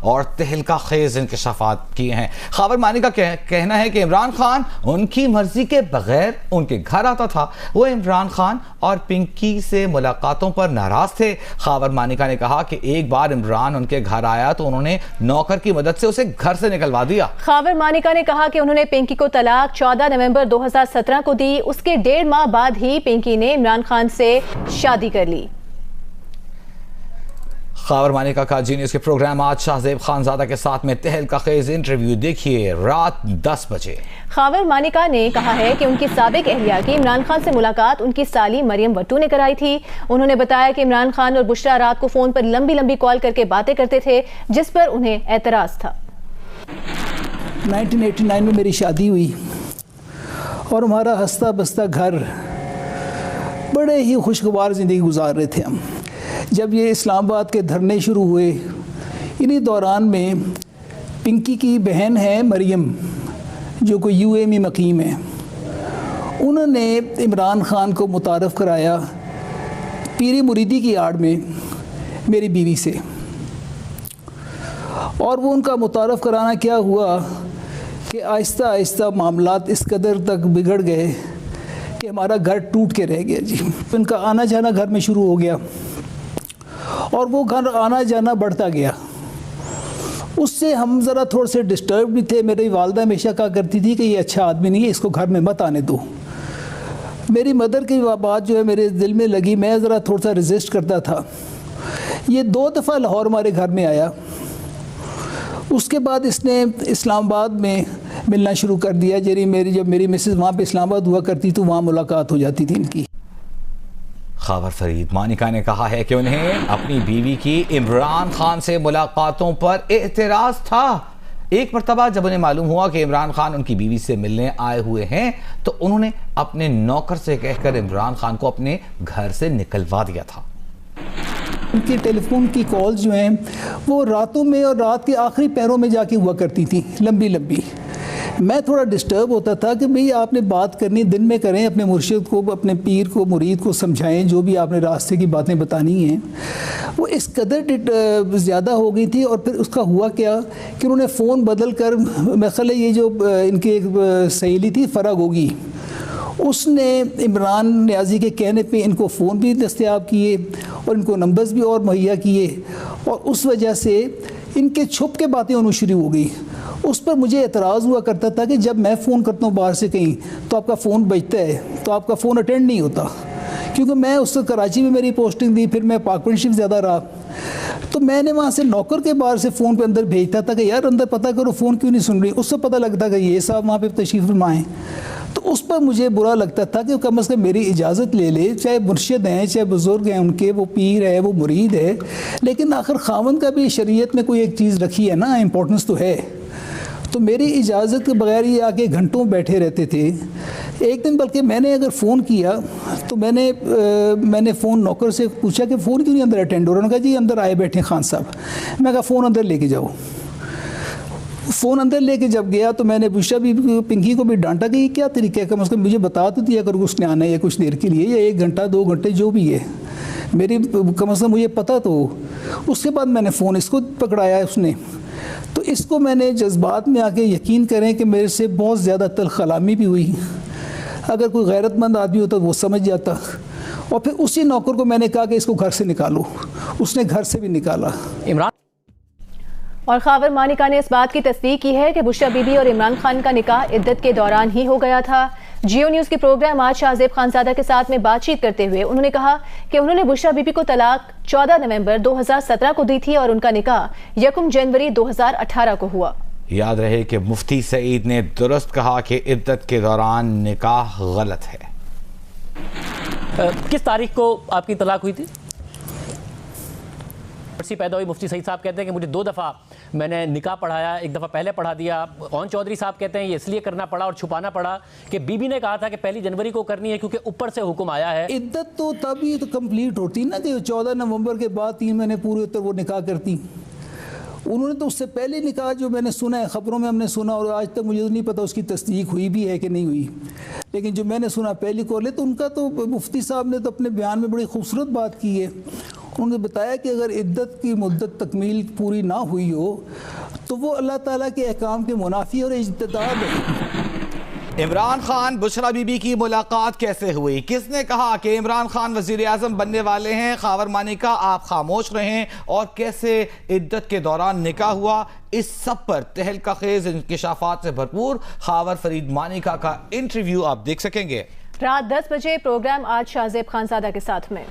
اور تہلکہ خیز انکشافات کیے ہیں۔ خاور مانی کا کہنا ہے کہ عمران خان ان کی مرضی کے بغیر ان کے گھر آتا تھا۔ وہ عمران خان اور پنکی سے ملاقاتوں پر ناراض تھے۔ خاور مانیکا نے کہا کہ ایک بار عمران ان کے گھر آیا تو انہوں نے نوکر کی مدد سے اسے گھر سے نکلوا دیا۔ خاور مانیکا نے کہا کہ انہوں نے پنکی کو طلاق 14 نومبر 2017 کو دی۔ اس کے 1.5 ماہ بعد ہی پنکی نے عمران خان سے شادی کر لی۔ خاور مانیکا کا جی نیوز کے پروگرام آج شاہزیب خانزادہ کے ساتھ میں تہلکہ خیز انٹرویو دیکھیے رات 10 بجے۔ خاور مانیکا نے کہا ہے کہ ان کی سابق اہلیہ کی عمران خان سے ملاقات ان کی سالی مریم وٹو نے کرائی تھی۔ انہوں نے بتایا کہ عمران خان اور بشرا رات کو فون پر لمبی لمبی کال کر کے باتیں کرتے تھے، جس پر انہیں اعتراض تھا۔ 1989 میں میری شادی ہوئی اور ہمارا ہنستا بستا گھر، بڑے ہی خوشگوار زندگی گزار رہے تھے ہم۔ جب یہ اسلام آباد کے دھرنے شروع ہوئے، انہی دوران میں پنکی کی بہن ہے مریم، جو کوئی یو اے میں مقیم ہے، انہوں نے عمران خان کو متعارف کرایا پیری مریدی کی آڑ میں میری بیوی سے، اور وہ ان کا متعارف کرانا کیا ہوا کہ آہستہ آہستہ معاملات اس قدر تک بگڑ گئے کہ ہمارا گھر ٹوٹ کے رہ گیا۔ جی ان کا آنا جانا گھر میں شروع ہو گیا اور وہ گھر آنا جانا بڑھتا گیا۔ اس سے ہم ذرا تھوڑے سے ڈسٹرب بھی تھے۔ میری والدہ ہمیشہ کہا کرتی تھی کہ یہ اچھا آدمی نہیں ہے، اس کو گھر میں مت آنے دو۔ میری مدر کی بات جو ہے میرے دل میں لگی، میں ذرا تھوڑا سا ریزسٹ کرتا تھا۔ یہ 2 دفعہ لاہور ہمارے گھر میں آیا، اس کے بعد اس نے اسلام آباد میں ملنا شروع کر دیا۔ جب میری مسز وہاں پہ اسلام آباد ہوا کرتی تو وہاں ملاقات ہو جاتی تھی ان کی۔ خاور فرید مانیکا نے کہا ہے کہ انہیں اپنی بیوی کی عمران خان سے ملاقاتوں پر اعتراض تھا۔ ایک مرتبہ جب انہیں معلوم ہوا کہ عمران خان ان کی بیوی سے ملنے آئے ہوئے ہیں تو انہوں نے اپنے نوکر سے کہہ کر عمران خان کو اپنے گھر سے نکلوا دیا تھا۔ ان کی ٹیلی فون کی کالز جو ہیں وہ راتوں میں اور رات کے آخری پہروں میں جا کے ہوا کرتی تھیں، لمبی لمبی۔ میں تھوڑا ڈسٹرب ہوتا تھا کہ بھئی آپ نے بات کرنی دن میں کریں، اپنے مرشد کو، اپنے پیر کو، مرید کو سمجھائیں، جو بھی آپ نے راستے کی باتیں بتانی ہیں۔ وہ اس قدر زیادہ ہو گئی تھی، اور پھر اس کا ہوا کیا کہ انہوں نے فون بدل کر، میں خیال ہے یہ جو ان کی ایک سہیلی تھی فرا گوگی، اس نے عمران نیازی کے کہنے پہ ان کو فون بھی دستیاب کیے اور ان کو نمبرز بھی اور مہیا کیے، اور اس وجہ سے ان کے چھپ کے باتیں انہوں شروع ہو گئی۔ اس پر مجھے اعتراض ہوا کرتا تھا کہ جب میں فون کرتا ہوں باہر سے کہیں تو آپ کا فون بجتا ہے تو آپ کا فون اٹینڈ نہیں ہوتا، کیونکہ میں اس سے کراچی میں میری پوسٹنگ دی، پھر میں پاک پنشپ زیادہ رہا، تو میں نے وہاں سے نوکر کے باہر سے فون پہ اندر بھیجتا تھا کہ یار اندر پتہ کرو فون کیوں نہیں سن رہی۔ اس سے پتہ لگتا کہ یہ صاحب وہاں پہ تشریف فرما ہیں، تو اس پر مجھے برا لگتا تھا کہ کم از کم میری اجازت لے لے، چاہے مرشد ہیں، چاہے بزرگ ہیں ان کے، وہ پیر ہے، وہ مرید ہے، لیکن آخر خاوند کا بھی شریعت میں کوئی ایک چیز رکھی ہے نا، امپورٹنس تو ہے۔ تو میری اجازت کے بغیر یہ آ کے گھنٹوں بیٹھے رہتے تھے۔ ایک دن بلکہ میں نے اگر فون کیا تو میں نے فون نوکر سے پوچھا کہ فون کیوں نہیں اندر اٹینڈ ہو رہا؟ انہوں نے کہا جی اندر آئے بیٹھے خان صاحب۔ میں کہا فون اندر لے کے جاؤ۔ فون اندر لے کے جب گیا تو میں نے بشرا بھی پنکی کو بھی ڈانٹا کہ یہ کیا طریقہ ہے، کم از کم مجھے بتا تو دیا اگر اس نے آنا ہے یا کچھ دیر کے لیے، یا 1 گھنٹہ 2 گھنٹے جو بھی ہے، میری کم از کم مجھے پتہ تو۔ اس کے بعد میں نے فون اس کو پکڑایا اس نے، تو اس کو میں نے جذبات میں آ کے، یقین کریں کہ میرے سے بہت زیادہ تلخ کلامی بھی ہوئی۔ اگر کوئی غیرت مند آدمی ہوتا تو وہ سمجھ جاتا، اور پھر اسی نوکر کو میں نے کہا کہ اس کو گھر سے نکالو، اس نے گھر سے بھی نکالا۔ عمران اور خاور مانیکا نے اس بات کی تصدیق کی ہے کہ بشرا بی بی اور عمران خان کا نکاح عدت کے دوران ہی ہو گیا تھا۔ جیو نیوز کے پروگرام آج شاہزیب خانزادہ کے ساتھ میں بات چیت کرتے ہوئے انہوں نے کہا کہ انہوں نے بشرا بی بی کو طلاق 14 نومبر 2017 کو دی تھی اور ان کا نکاح 1 جنوری 2018 کو ہوا۔ یاد رہے کہ مفتی سعید نے درست کہا کہ عدت کے دوران نکاح غلط ہے۔ کس تاریخ کو آپ کی طلاق ہوئی تھی؟ پیدا ہوئی، مفتی سعید صاحب کہتے ہیں کہ مجھے 2 دفعہ میں نے نکاح پڑھایا، 1 دفعہ پہلے پڑھا دیا۔ اون چودھری صاحب کہتے ہیں یہ اس لیے کرنا پڑا اور چھپانا پڑا کہ بی بی نے کہا تھا کہ 1 جنوری کو کرنی ہے کیونکہ اوپر سے حکم آیا ہے۔ عدت تو تب ہی تو کمپلیٹ ہوتی نا کہ 14 نومبر کے بعد 3 مہینے پورے ہوتے وہ نکاح کرتی۔ انہوں نے تو اس سے پہلے نکاح جو میں نے سنا ہے، خبروں میں ہم نے سنا، اور آج تک مجھے نہیں پتا اس کی تصدیق ہوئی بھی ہے کہ نہیں ہوئی، لیکن جو میں نے سنا پہلی کال ہے تو ان کا تو مفتی صاحب نے تو اپنے بیان میں بڑی خوبصورت بات کی ہے، انہوں نے بتایا کہ اگر عدت کی مدت تکمیل پوری نہ ہوئی ہو تو وہ اللہ تعالیٰ کے احکام کے منافی اور اجتداد ہے۔ عمران خان بشرا بی بی کی ملاقات کیسے ہوئی؟ کس نے کہا کہ عمران خان وزیر اعظم بننے والے ہیں؟ خاور مانیکا آپ خاموش رہیں، اور کیسے عدت کے دوران نکاح ہوا؟ اس سب پر تہلکہ خیز انکشافات سے بھرپور خاور فرید مانیکا کا انٹرویو آپ دیکھ سکیں گے۔ رات 10 بجے پروگرام آج شاہ زیب خانزادہ کے ساتھ میں۔